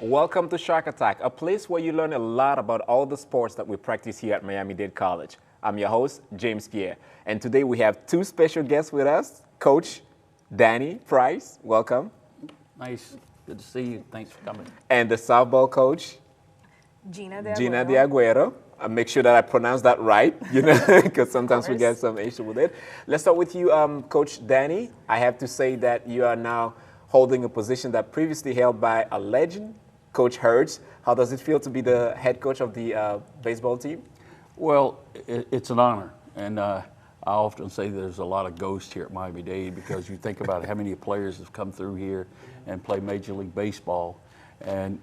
Welcome to Shark Attack, a place where you learn a lot about all the sports that we practice here at Miami-Dade College. I'm your host, James Pierres, and today we have two special guests with us, Coach Danny Price, welcome. Nice, good to see you, thanks for coming. And the softball coach, Gina De Aguero. I'll make sure that I pronounce that right, because sometimes we get some issue with it. Let's start with you, Coach Danny. I have to say that you are now holding a position that previously held by a legend, Coach Hertz. How does it feel to be the head coach of the baseball team? Well, it's an honor, and I often say there's a lot of ghosts here at Miami-Dade because you think about how many players have come through here and play Major League Baseball, and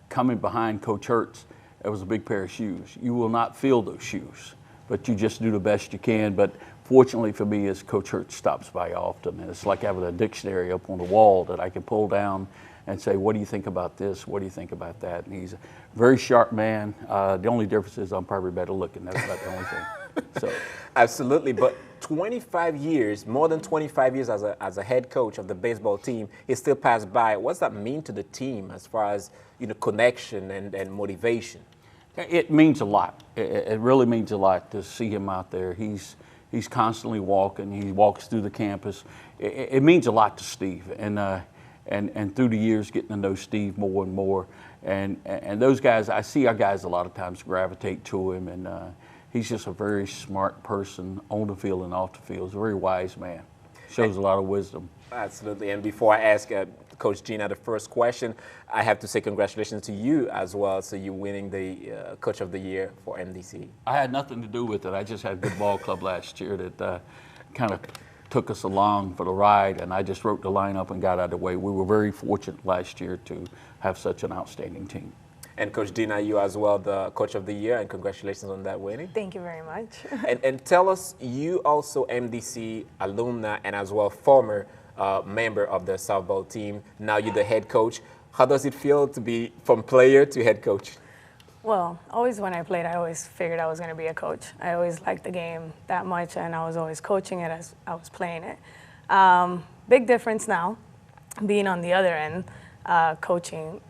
coming behind Coach Hertz, it was a big pair of shoes. You will not fill those shoes, but you just do the best you can. But fortunately for me, is Coach Hertz stops by often, and it's like having a dictionary up on the wall that I can pull down and say, what do you think about this? What do you think about that? And he's a very sharp man. The only difference is I'm probably better looking. That's about the only thing. So. Absolutely, but 25 years, more than 25 years as a head coach of the baseball team, he still passed by. What's that mean to the team as far as connection and motivation? It means a lot. It really means a lot to see him out there. He's constantly walking. He walks through the campus. It means a lot to Steve, and through the years, getting to know Steve more and more, and those guys, I see our guys a lot of times gravitate to him, and he's just a very smart person on the field and off the field. He's a very wise man. Shows a lot of wisdom. Absolutely. And before I ask Coach Gina the first question, I have to say congratulations to you as well. So you winning the Coach of the Year for MDC. I had nothing to do with it. I just had a good ball club last year that kind of took us along for the ride, and I just wrote the lineup and got out of the way. We were very fortunate last year to have such an outstanding team. And Coach Dina, you as well, the Coach of the Year, and congratulations on that winning. Thank you very much. and tell us, you also MDC alumna and as well former member of the softball team. Now you're the head coach. How does it feel to be from player to head coach? Well, always when I played, I always figured I was going to be a coach. I always liked the game that much, and I was always coaching it as I was playing it. Big difference now, being on the other end, coaching,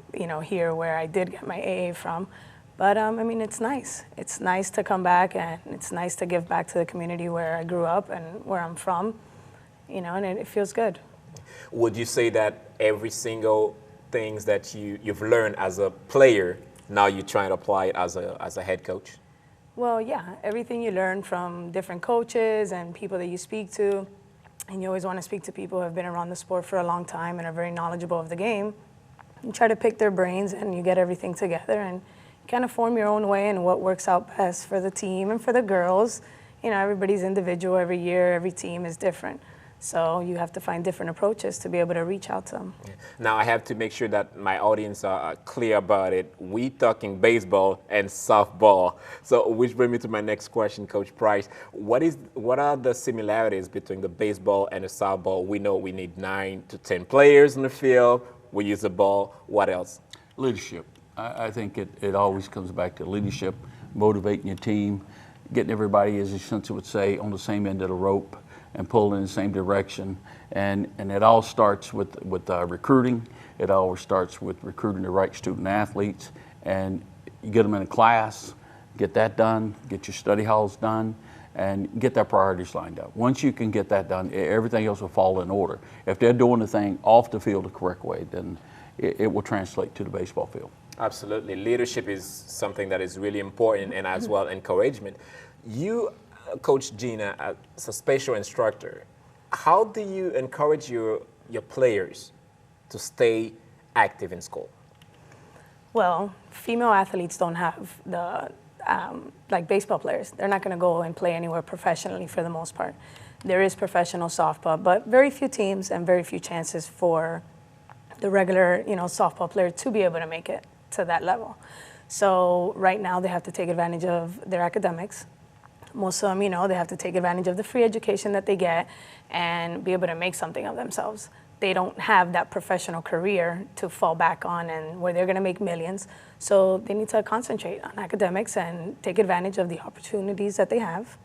here where I did get my AA from. But I mean, it's nice. It's nice to come back, and it's nice to give back to the community where I grew up and where I'm from, and it feels good. Would you say that every single things that you've learned as a player, now you're trying to apply it as a head coach? Well, yeah, everything you learn from different coaches and people that you speak to, and you always want to speak to people who have been around the sport for a long time and are very knowledgeable of the game. You try to pick their brains, and you get everything together, and you kind of form your own way and what works out best for the team and for the girls. Everybody's individual. Every year, every team is different. So you have to find different approaches to be able to reach out to them. Now I have to make sure that my audience are clear about it. We talking baseball and softball. So which brings me to my next question, Coach Price. What are the similarities between the baseball and the softball? We know we need 9 to 10 players in the field. We use the ball. What else? Leadership. I think it always comes back to leadership, motivating your team, getting everybody, as Spencer would say, on the same end of the rope and pulling in the same direction. And it all starts with recruiting. It always starts with recruiting the right student athletes, and you get them in a class, get that done, get your study halls done, and get their priorities lined up. Once you can get that done, everything else will fall in order. If they're doing the thing off the field the correct way, then it will translate to the baseball field. Absolutely. Leadership is something that is really important, and as well encouragement. You, Coach Gina, as a special instructor, how do you encourage your players to stay active in school? Well, female athletes don't have the, like baseball players. They're not going to go and play anywhere professionally for the most part. There is professional softball, but very few teams and very few chances for the regular, softball player to be able to make it to that level. So right now they have to take advantage of their academics. Most of them, they have to take advantage of the free education that they get and be able to make something of themselves. They don't have that professional career to fall back on and where they're going to make millions. So they need to concentrate on academics and take advantage of the opportunities that they have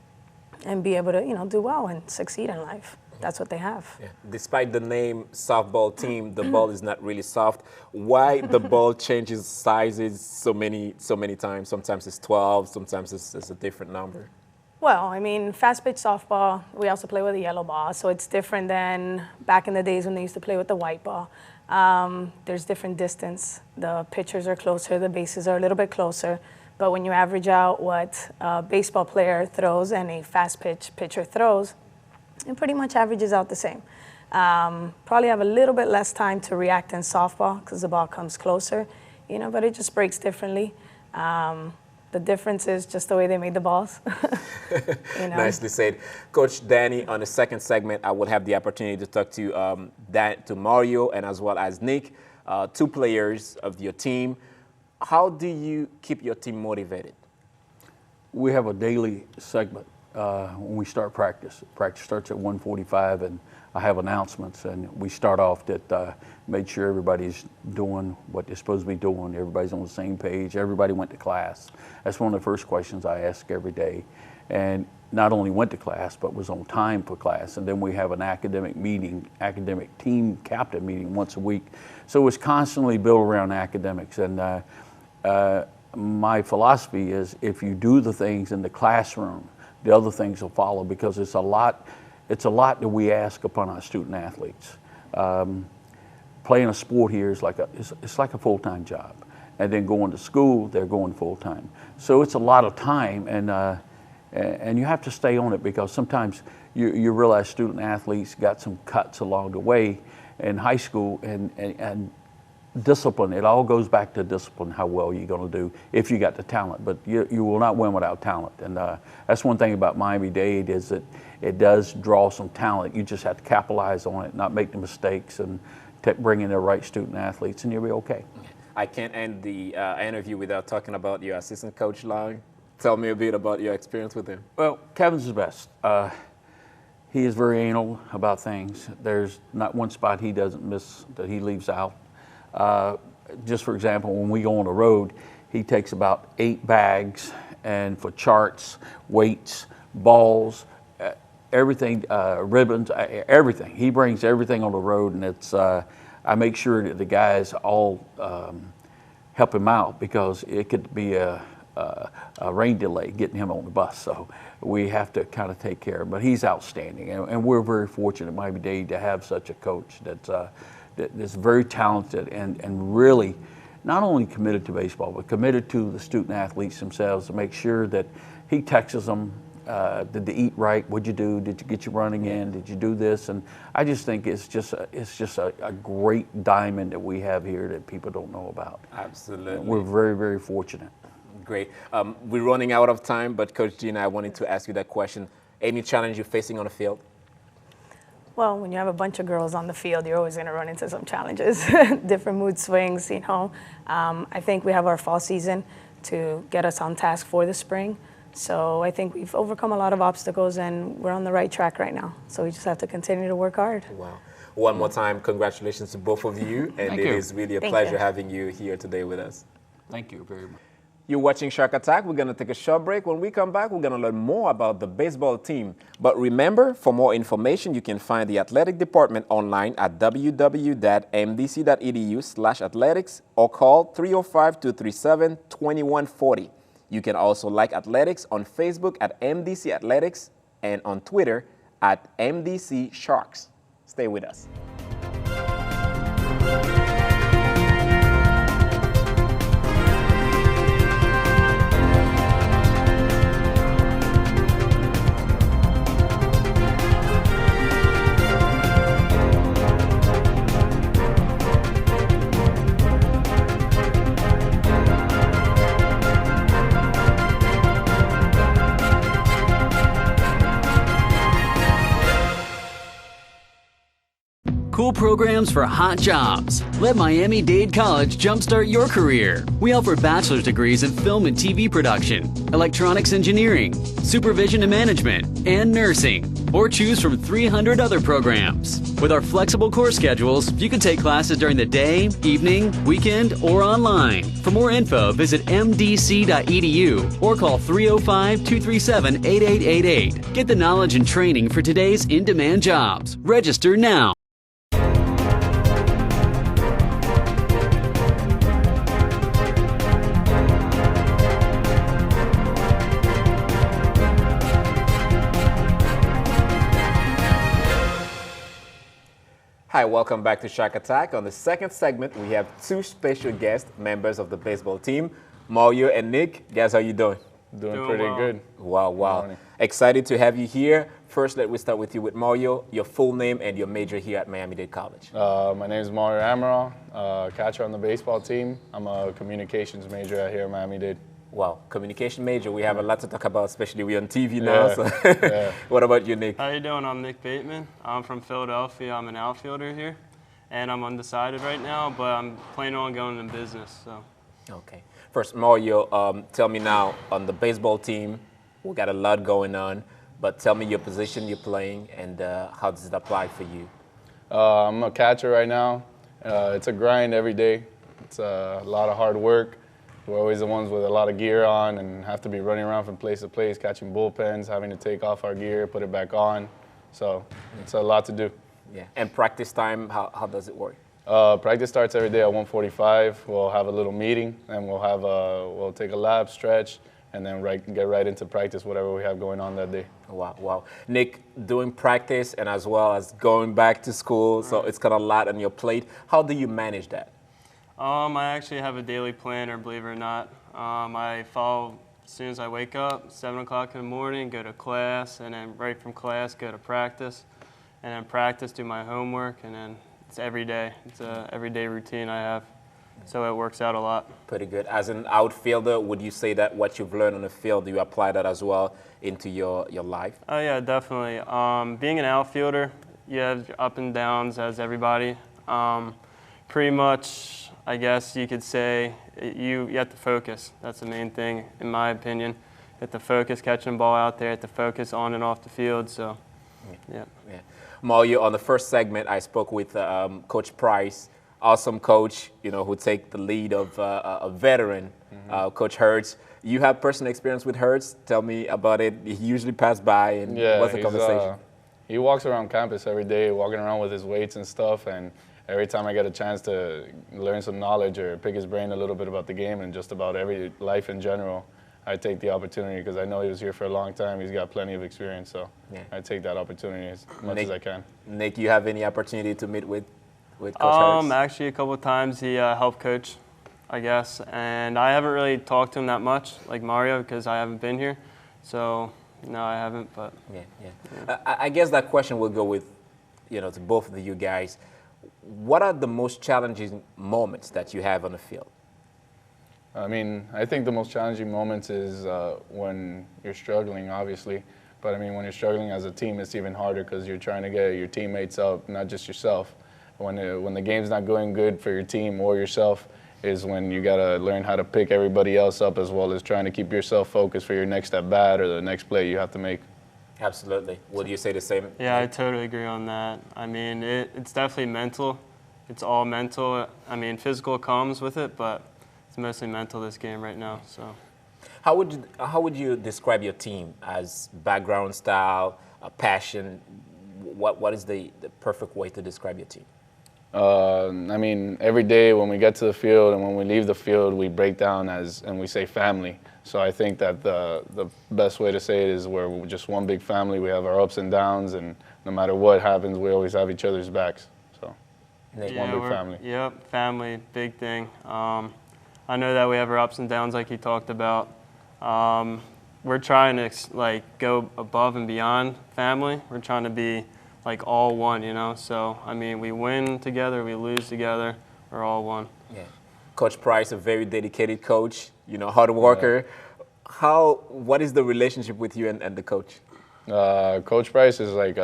and be able to, do well and succeed in life. that's what they have. Yeah. Despite the name softball team, the ball is not really soft. Why the ball changes sizes so many times? Sometimes it's 12, sometimes it's a different number. Well, I mean, fast pitch softball, we also play with a yellow ball, so it's different than back in the days when they used to play with the white ball. There's different distance. The pitchers are closer, the bases are a little bit closer, but when you average out what a baseball player throws and a fast pitch pitcher throws, it pretty much averages out the same. Probably have a little bit less time to react in softball because the ball comes closer, you know, but it just breaks differently. The difference is just the way they made the balls. You know? Nicely said. Coach Danny, on the second segment, I will have the opportunity to talk to Mario and as well as Nick, two players of your team. How do you keep your team motivated? We have a daily segment when we start practice. Practice starts at 1:45, and I have announcements, and we start off that made sure everybody's doing what they're supposed to be doing. Everybody's on the same page. Everybody went to class. That's one of the first questions I ask every day. And not only went to class, but was on time for class. And then we have an academic meeting, academic team captain meeting once a week. So it's constantly built around academics. And my philosophy is if you do the things in the classroom, the other things will follow, because it's a lot that we ask upon our student athletes. Playing a sport here is it's like a full-time job. And then going to school, they're going full-time. So it's a lot of time, and you have to stay on it, because sometimes you realize student athletes got some cuts along the way in high school, and discipline, it all goes back to discipline, how well you're going to do if you got the talent. But you will not win without talent. And that's one thing about Miami-Dade, is that it does draw some talent. You just have to capitalize on it, not make the mistakes, and bring in the right student athletes, and you'll be okay. I can't end the interview without talking about your assistant coach, Long. Tell me a bit about your experience with him. Well, Kevin's the best. He is very anal about things. There's not one spot he doesn't miss that he leaves out. Just for example, when we go on the road, he takes about 8 bags, and for charts, weights, balls, everything, ribbons, everything. He brings everything on the road, and it's. I make sure that the guys all help him out, because it could be a rain delay getting him on the bus. So we have to kind of take care of him. But he's outstanding, and we're very fortunate at Miami-Dade to have such a coach that's very talented and really not only committed to baseball, but committed to the student athletes themselves, to make sure that he texts them. Did they eat right? What'd you do? Did you get your running in? Did you do this? And I just think it's just a great diamond that we have here that people don't know about. Absolutely. We're very, very fortunate. Great. We're running out of time, but Coach Gina, I wanted to ask you that question. Any challenge you're facing on the field? Well, when you have a bunch of girls on the field, you're always going to run into some challenges, different mood swings, you know. I think we have our fall season to get us on task for the spring. So I think we've overcome a lot of obstacles, and we're on the right track right now. So we just have to continue to work hard. Wow. One more time, congratulations to both of you. And Thank it you. is really a Thank pleasure you. having you here today with us. Thank you very much. You're watching Shark Attack. We're going to take a short break. When we come back, we're going to learn more about the baseball team. But remember, for more information, you can find the athletic department online at www.mdc.edu/athletics or call 305-237-2140. You can also like athletics on Facebook at MDC Athletics and on Twitter at MDC Sharks. Stay with us. Cool programs for hot jobs. Let Miami-Dade College jumpstart your career. We offer bachelor's degrees in film and TV production, electronics engineering, supervision and management, and nursing. or choose from 300 other programs. With our flexible course schedules, you can take classes during the day, evening, weekend, or online. For more info, visit mdc.edu or call 305-237-8888. Get the knowledge and training for today's in-demand jobs. Register now. Hi, welcome back to Shark Attack. On the second segment, we have two special guests, members of the baseball team, Mario and Nick. Guys, how you doing? Doing pretty good. Wow, wow. Excited to have you here. First, let me start with you with Mario, your full name and your major here at Miami-Dade College. My name is Mario Amaral, catcher on the baseball team. I'm a communications major here at Miami-Dade. Wow, communication major. We have a lot to talk about, especially we're on TV now. So. What about you, Nick? How you doing? I'm Nick Bateman. I'm from Philadelphia. I'm an outfielder here, and I'm undecided right now, but I'm planning on going into business. So. Okay. First, Mario, tell me now, on the baseball team, we got a lot going on, but tell me your position you're playing and how does it apply for you? I'm a catcher right now. It's a grind every day. It's a lot of hard work. We're always the ones with a lot of gear on and have to be running around from place to place, catching bullpens, having to take off our gear, put it back on. So it's a lot to do. Yeah. And practice time, how does it work? Practice starts every day at 1:45. We'll have a little meeting, and we'll take a lap, stretch, and then get right into practice, whatever we have going on that day. Wow, wow. Nick, doing practice and as well as going back to school, so it's got a lot on your plate. How do you manage that? I actually have a daily planner, believe it or not. I follow as soon as I wake up, 7 o'clock in the morning, go to class, and then right from class, go to practice, and then practice, do my homework, and then it's every day. It's an everyday routine I have, so it works out a lot. Pretty good. As an outfielder, would you say that what you've learned on the field, do you apply that as well into your life? Oh yeah, definitely. Being an outfielder, you have up and downs as everybody. Pretty much, I guess you could say you have to focus. That's the main thing, in my opinion. You have to focus, catching the ball out there, you have to focus on and off the field. So, yeah. Mario, on the first segment, I spoke with Coach Price, awesome coach, who take the lead of a veteran, Coach Hertz. You have personal experience with Hertz. Tell me about it. He usually pass by, and what's the conversation? He walks around campus every day, walking around with his weights and stuff, and every time I get a chance to learn some knowledge or pick his brain a little bit about the game and just about every life in general, I take the opportunity because I know he was here for a long time. He's got plenty of experience, so I take that opportunity as much as I can. Nick, you have any opportunity to meet with Coach Hertz? Actually, a couple of times he helped coach, I guess, and I haven't really talked to him that much, like Mario, because I haven't been here. So, no, I haven't, but... I guess that question will go with, to both of you guys. What are the most challenging moments that you have on the field? I mean, I think the most challenging moments is when you're struggling, obviously. But I mean, when you're struggling as a team, it's even harder because you're trying to get your teammates up, not just yourself. When the game's not going good for your team or yourself is when you got to learn how to pick everybody else up as well as trying to keep yourself focused for your next at bat or the next play you have to make. Absolutely. Would you say the same? Yeah, I totally agree on that. I mean, it's definitely mental. It's all mental. I mean, physical comes with it, but it's mostly mental this game right now. So, how would you describe your team as background, style, passion? What is the perfect way to describe your team? I mean, every day when we get to the field and when we leave the field, we break down and we say family. So I think that the best way to say it is we're just one big family. We have our ups and downs, and no matter what happens, we always have each other's backs. So it's one big family. Yep, family, big thing. I know that we have our ups and downs like you talked about. We're trying to go above and beyond family. We're trying to be like all one, So, I mean, we win together, we lose together, we're all one. Yeah. Coach Price, a very dedicated coach, hard worker. Yeah. What is the relationship with you and the coach? Coach Price is like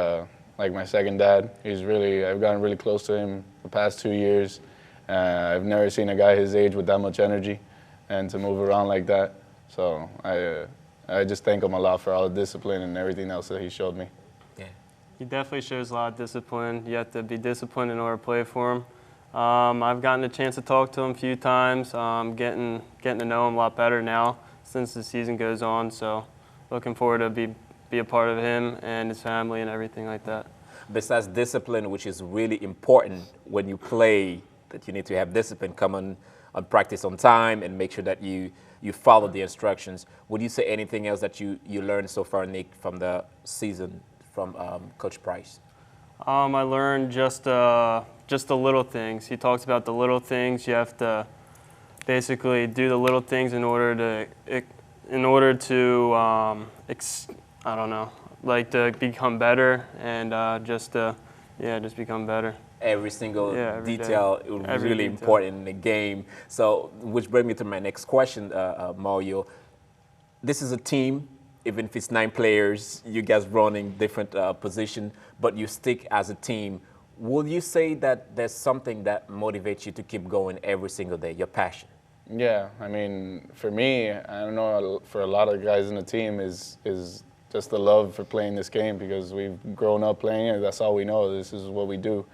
my second dad. I've gotten really close to him the past 2 years. I've never seen a guy his age with that much energy and to move around like that. So I just thank him a lot for all the discipline and everything else that he showed me. Yeah. He definitely shows a lot of discipline. You have to be disciplined in order to play for him. I've gotten a chance to talk to him a few times, getting to know him a lot better now since the season goes on. So looking forward to be a part of him and his family and everything like that. Besides discipline, which is really important when you play, that you need to have discipline, come on practice on time and make sure that you follow the instructions. Would you say anything else that you learned so far, Nick, from the season from Coach Price? I learned just the little things. He talks about the little things. You have to basically do the little things in order to I don't know, like to become better and just become better. Every single every detail day. is Every really detail. important in the game. So, which brings me to my next question, Mario. This is a team, even if it's 9 players, you guys running different positions, but you stick as a team. Will you say that there's something that motivates you to keep going every single day, your passion? Yeah, I mean, for me, I don't know, for a lot of guys in the team is just the love for playing this game, because we've grown up playing it. That's all we know. This is what we do.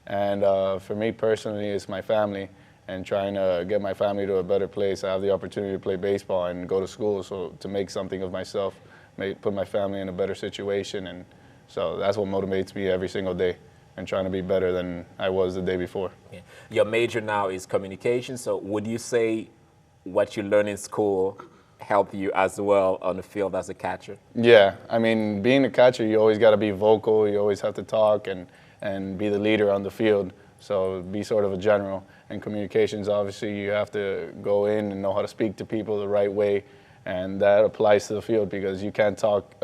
And for me personally, it's my family and trying to get my family to a better place. I have the opportunity to play baseball and go to school, so to make something of myself, put my family in a better situation. And so that's what motivates me every single day, and trying to be better than I was the day before. Yeah. Your major now is communication, so would you say what you learn in school help you as well on the field as a catcher? Yeah, I mean, being a catcher, you always got to be vocal, you always have to talk and be the leader on the field, so be sort of a general. And communications, obviously, you have to go in and know how to speak to people the right way, and that applies to the field, because you can't talk,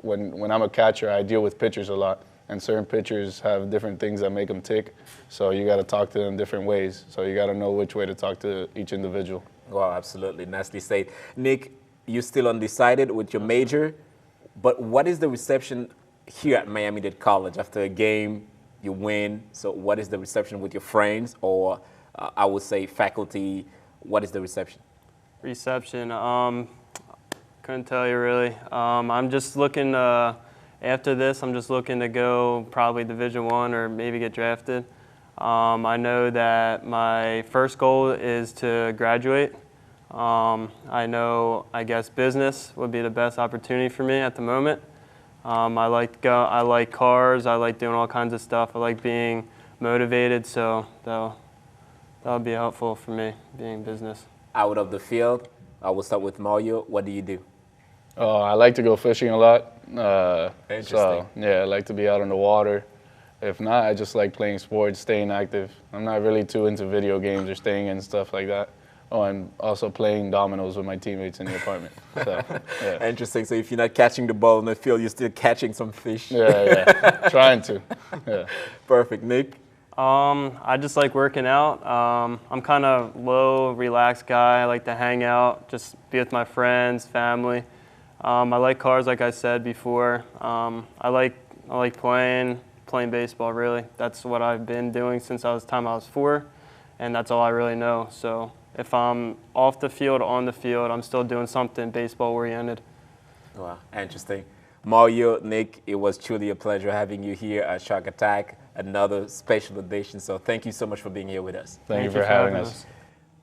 when I'm a catcher, I deal with pitchers a lot, and certain pitchers have different things that make them tick, so you got to talk to them different ways, so you got to know which way to talk to each individual. Wow, absolutely. Nicely said. Nick, you're still undecided with your major, but what is the reception here at Miami-Dade College after a game? You win, so what is the reception with your friends, or I would say faculty? What is the reception? Reception, couldn't tell you really. I'm just looking, after this, I'm just looking to go probably Division I or maybe get drafted. I know that my first goal is to graduate. I know, I guess, business would be the best opportunity for me at the moment. I like cars, I like doing all kinds of stuff, I like being motivated, so that'll be helpful for me, being business. Out of the field, I will start with Mario. What do you do? I like to go fishing a lot. Interesting. So, yeah, I like to be out on the water. If not, I just like playing sports, staying active. I'm not really too into video games or staying in stuff like that. Oh, and also playing dominoes with my teammates in the apartment. So, yeah. Interesting. So if you're not catching the ball in the field, you're still catching some fish. Yeah. Trying to. Yeah. Perfect. Nick? I just like working out. I'm kind of low, relaxed guy. I like to hang out, just be with my friends, family. I like cars, like I said before. I like playing baseball, really. That's what I've been doing since I was 4, and that's all I really know. So if I'm off the field, on the field, I'm still doing something baseball-oriented. Wow, interesting. Mario, Nick, it was truly a pleasure having you here at Shark Attack, another special edition. So thank you so much for being here with us. Thank you for having us.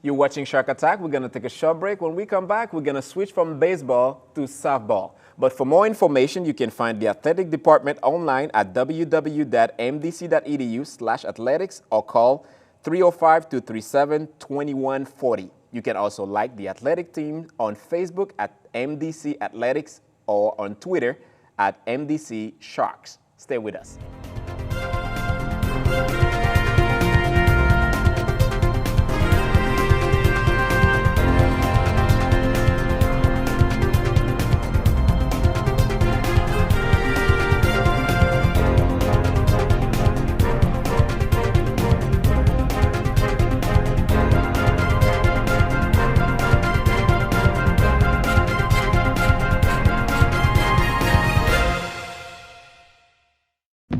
You're watching Shark Attack. We're going to take a short break. When we come back, we're going to switch from baseball to softball. But for more information, you can find the athletic department online at www.mdc.edu/athletics or call 305-237-2140. You can also like the athletic team on Facebook at MDC Athletics or on Twitter at MDC Sharks. Stay with us.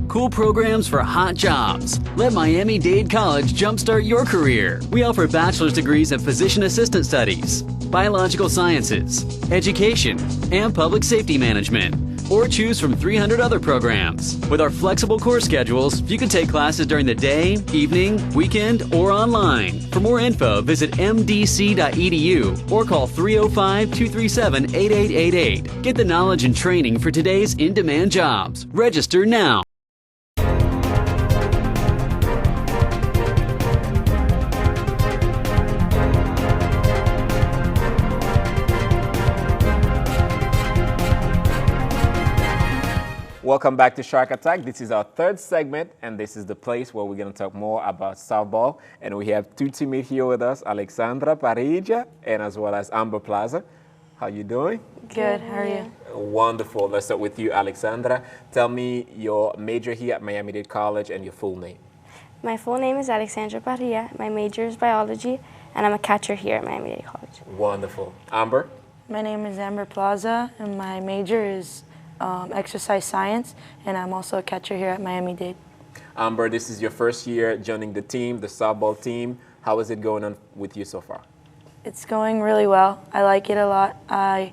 Cool programs for hot jobs. Let Miami-Dade College jumpstart your career. We offer bachelor's degrees in physician assistant studies, biological sciences, education, and public safety management. or choose from 300 other programs. With our flexible course schedules, you can take classes during the day, evening, weekend, or online. For more info, visit MDC.edu or call 305-237-8888. Get the knowledge and training for today's in-demand jobs. Register now. Welcome back to Shark Attack. This is our third segment, and this is the place where we're going to talk more about softball. And we have two teammates here with us, Alexandra Parilla and as well as Amber Plaza. How you doing? Good. How are you? Wonderful. Let's start with you, Alexandra. Tell me your major here at Miami-Dade College and your full name. My full name is Alexandra Parilla. My major is biology, and I'm a catcher here at Miami-Dade College. Wonderful. Amber? My name is Amber Plaza, and my major is exercise science, and I'm also a catcher here at Miami-Dade. Amber, this is your first year joining the team, the softball team. How is it going on with you so far? It's going really well. I like it a lot. I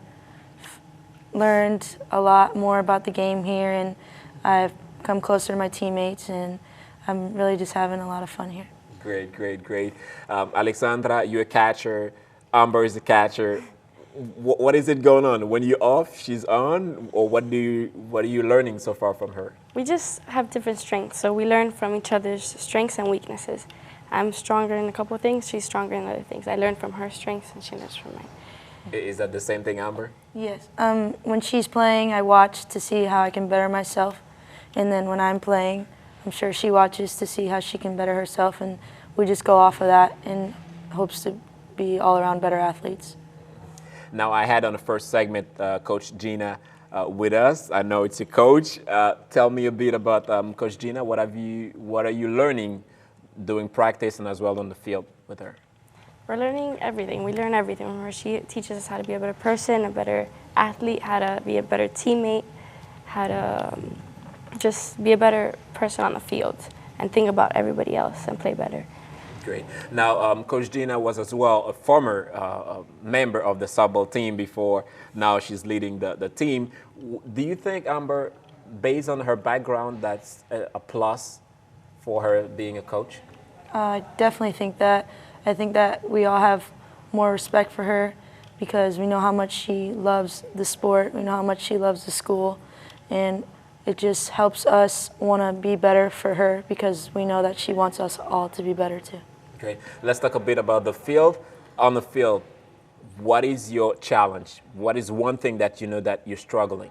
learned a lot more about the game here, and I've come closer to my teammates, and I'm really just having a lot of fun here. Great, great, great. Alexandra, you're a catcher. Amber is a catcher. What is it going on? When you're off, she's on, or what are you learning so far from her? We just have different strengths, so we learn from each other's strengths and weaknesses. I'm stronger in a couple of things, she's stronger in other things. I learn from her strengths and she learns from mine. Is that the same thing, Amber? Yes. When she's playing, I watch to see how I can better myself, and then when I'm playing, I'm sure she watches to see how she can better herself, and we just go off of that in hopes to be all-around better athletes. Now, I had on the first segment Coach Gina with us. I know it's your coach. Tell me a bit about Coach Gina. What are you learning doing practice and as well on the field with her? We're learning everything. We learn everything from her. She teaches us how to be a better person, a better athlete, how to be a better teammate, how to just be a better person on the field and think about everybody else and play better. Great. Now, Coach Gina was as well a former member of the softball team before. Now she's leading the team. Do you think, Amber, based on her background, that's a plus for her being a coach? I definitely think that. I think that we all have more respect for her because we know how much she loves the sport, we know how much she loves the school, and it just helps us want to be better for her because we know that she wants us all to be better too. Okay, let's talk a bit about the field. On the field, what is your challenge? What is one thing that you know that you're struggling?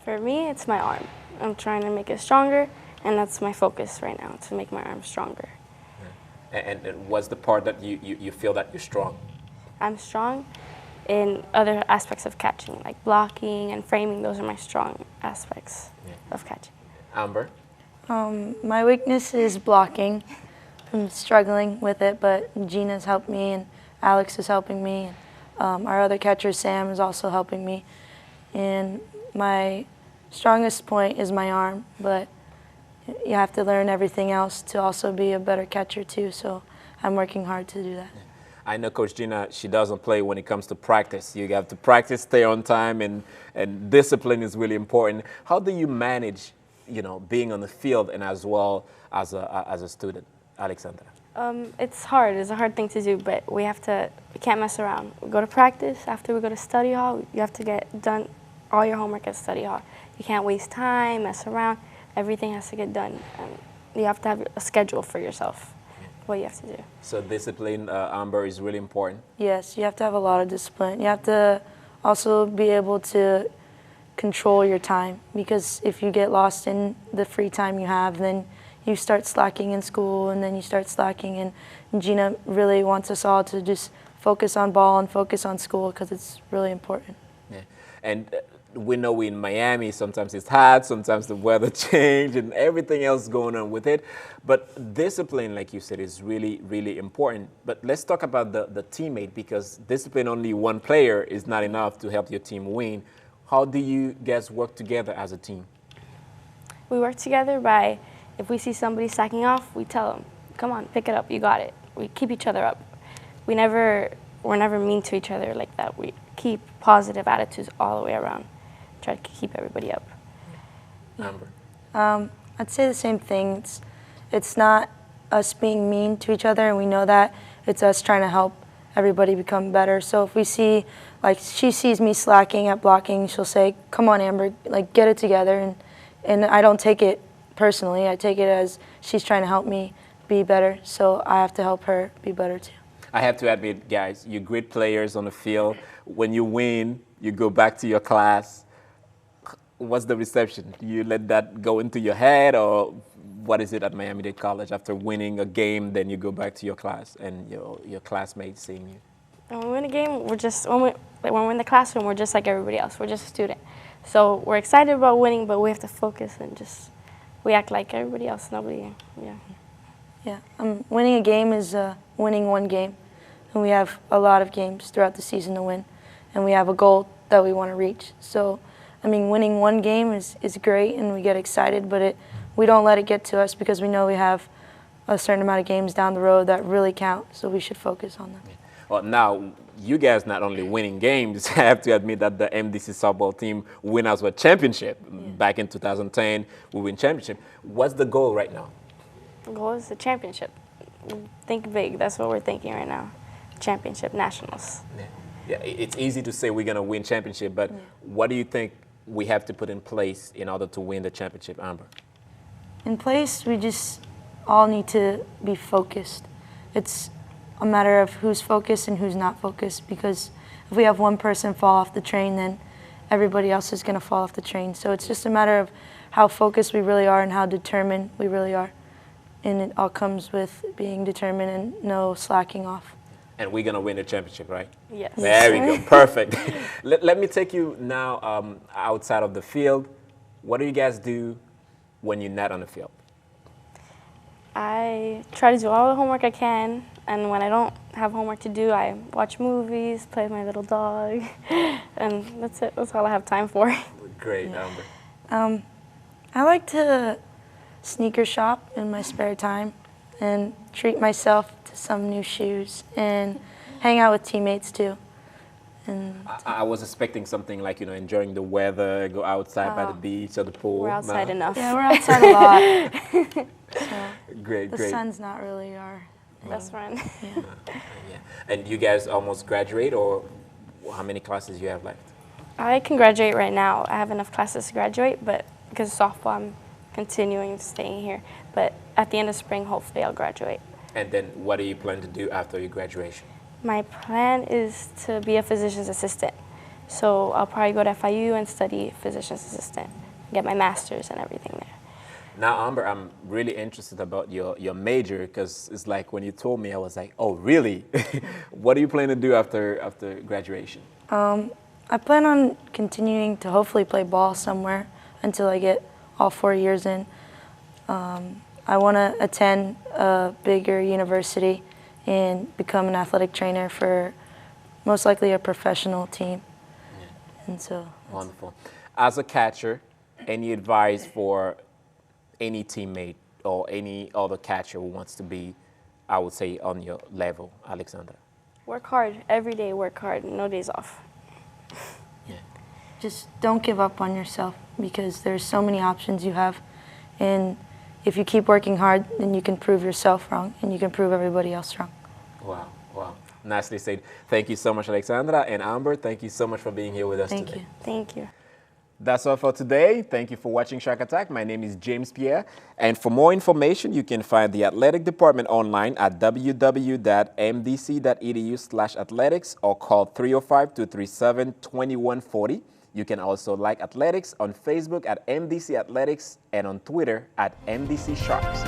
For me, it's my arm. I'm trying to make it stronger, and that's my focus right now, to make my arm stronger. And what's the part that you feel that you're strong? I'm strong in other aspects of catching, like blocking and framing. Those are my strong aspects of catching. Amber? My weakness is blocking. I'm struggling with it, but Gina's helped me, and Alex is helping me. And, our other catcher, Sam, is also helping me. And my strongest point is my arm, but you have to learn everything else to also be a better catcher too, so I'm working hard to do that. I know Coach Gina, she doesn't play when it comes to practice. You have to practice, stay on time, and discipline is really important. How do you manage, being on the field and as well as a student, Alexandra? It's hard. It's a hard thing to do, but we can't mess around. We go to practice. After we go to study hall, you have to get done all your homework at study hall. You can't waste time, mess around. Everything has to get done. You have to have a schedule for yourself, what you have to do. So discipline, Amber, is really important? Yes, you have to have a lot of discipline. You have to also be able to control your time, because if you get lost in the free time you have, then you start slacking in school, and then you start slacking. And Gina really wants us all to just focus on ball and focus on school because it's really important. Yeah. And we know in Miami, sometimes it's hot, sometimes the weather change and everything else going on with it. But discipline, like you said, is really, really important. But let's talk about the teammate, because discipline only one player is not enough to help your team win. How do you guys work together as a team? We work together by, if we see somebody slacking off, we tell them, come on, pick it up, you got it. We keep each other up. We're never mean to each other like that. We keep positive attitudes all the way around. try to keep everybody up. Amber? I'd say the same thing. It's not us being mean to each other, and we know that. It's us trying to help everybody become better. So if we see, like, she sees me slacking at blocking, she'll say, "Come on, Amber, like, get it together." And I don't take it personally. I take it as she's trying to help me be better. So I have to help her be better too. I have to admit, guys, you're great players on the field. When you win, you go back to your class. What's the reception? Do you let that go into your head, or what is it at Miami-Dade College? After winning a game, then you go back to your class and your classmates seeing you? When we win a game, when we're in the classroom, we're just like everybody else. We're just a student. So we're excited about winning, but we have to focus and we act like everybody else. Yeah, winning a game is winning one game, and we have a lot of games throughout the season to win, and we have a goal that we want to reach. So, I mean, winning one game is great, and we get excited, but we don't let it get to us because we know we have a certain amount of games down the road that really count, so we should focus on them. Well, now, you guys not only winning games, I have to admit that the MDC softball team winners were championship. Back in 2010, we win championship. What's the goal right now? The goal is the championship. Think big. That's what we're thinking right now. Championship, nationals. Yeah, it's easy to say we're going to win championship, but what do you think we have to put in place in order to win the championship, Amber? In place, we just all need to be focused. It's a matter of who's focused and who's not focused, because if we have one person fall off the train, then everybody else is going to fall off the train. So it's just a matter of how focused we really are and how determined we really are. And it all comes with being determined and no slacking off. And we're going to win the championship, right? Yes. There we go. Perfect. Let me take you now outside of the field. What do you guys do when you're not on the field? I try to do all the homework I can, and when I don't have homework to do, I watch movies, play with my little dog, and that's it. That's all I have time for. Great, Amber. I like to sneaker shop in my spare time and treat myself to some new shoes and hang out with teammates too. And I was expecting something like, enjoying the weather, go outside by the beach or the pool. We're outside enough. yeah, we're outside a lot. So Great. the sun's not really our Best friend. Yeah. And you guys almost graduate, or how many classes you have left? I can graduate right now. I have enough classes to graduate, but because of softball, I'm continuing staying here. But at the end of spring, hopefully I'll graduate. And then what do you plan to do after your graduation? My plan is to be a physician's assistant. So I'll probably go to FIU and study physician's assistant, get my master's and everything there. Now, Amber, I'm really interested about your major, because it's like when you told me, I was like, oh, really? What do you plan to do after graduation? I plan on continuing to hopefully play ball somewhere until I get all 4 years in. I want to attend a bigger university and become an athletic trainer for most likely a professional team. And so Wonderful. As a catcher, any advice for any teammate or any other catcher who wants to be, I would say, on your level, Alexandra? Work hard. Every day work hard. No days off. just don't give up on yourself, because there's so many options you have. And if you keep working hard, then you can prove yourself wrong and you can prove everybody else wrong. Wow, wow. Nicely said. Thank you so much, Alexandra. And Amber, thank you so much for being here with us today. Thank you. Thank you. That's all for today. Thank you for watching Shark Attack. My name is James Pierre. And for more information, you can find the athletic department online at www.mdc.edu/athletics or call 305-237-2140. You can also like athletics on Facebook at MDC Athletics and on Twitter at MDC Sharks.